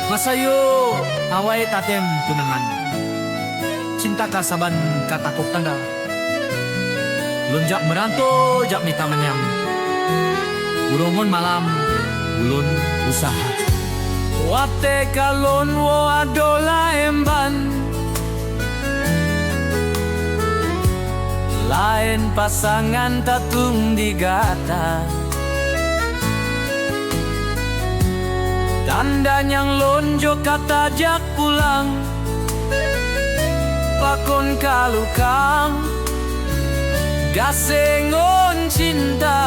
Masayo away tatem tunangan. Cinta kasaban katakok tangga. Lunjak meranto jak mita menyam. Urungun malam ulun usaha. Wate kalon wo adola emban. Lain pasangan tatung digata. Tanda yang lonjok kata jak pulang. Pakon kalukang gasengon cinta.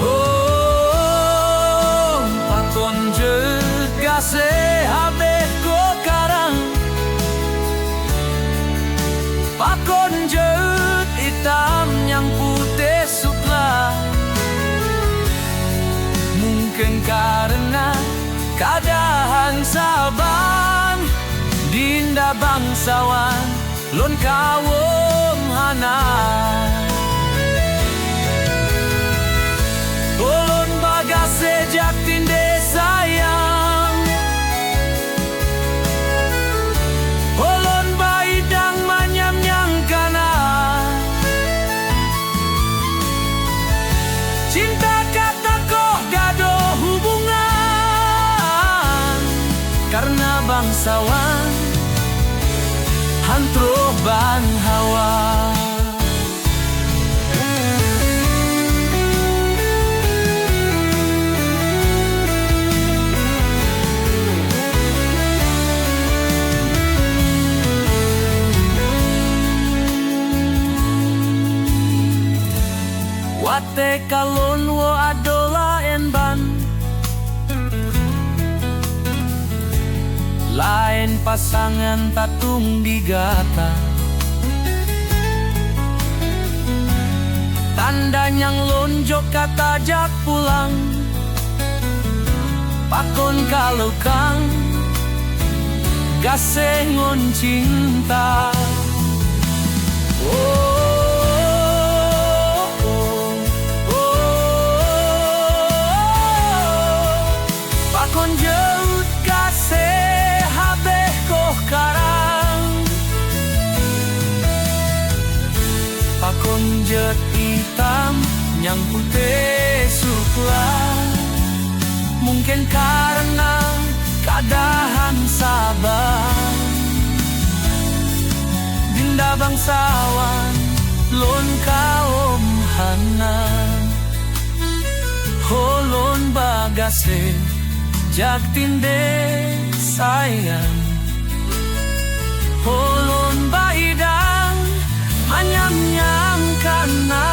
Oh, pakon jet gase habet go karang. Pakon jet hitam yang putih sukla. Mungkin karena keadaan saban dinda bangsawan lon kawom hana. Ulun bagas sejak tinde sayang. Ulun baidang manyam-nyang kana. Cinta kata koh gado hubungan. Karena bangsawan hantro ban hawa. Wate kalon wo adola enban. Lain pasangan tatung digata. Tanda yang lonjok kata jak pulang. Pakon kalukang gasengon cinta. Oh, pakon jeut gase habeh koh karang. Pakon jet hitam yang putih sukla. Mungkin karena keadaan sabar dinda bangsawan lon kaom hana. Holon bagase jak tinde sayang. Holon baidang manyam-nyam kana.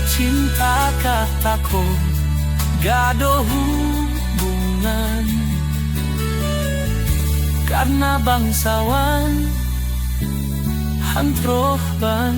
Cinta kataku gado hubungan. Karena bangsawan hantro ban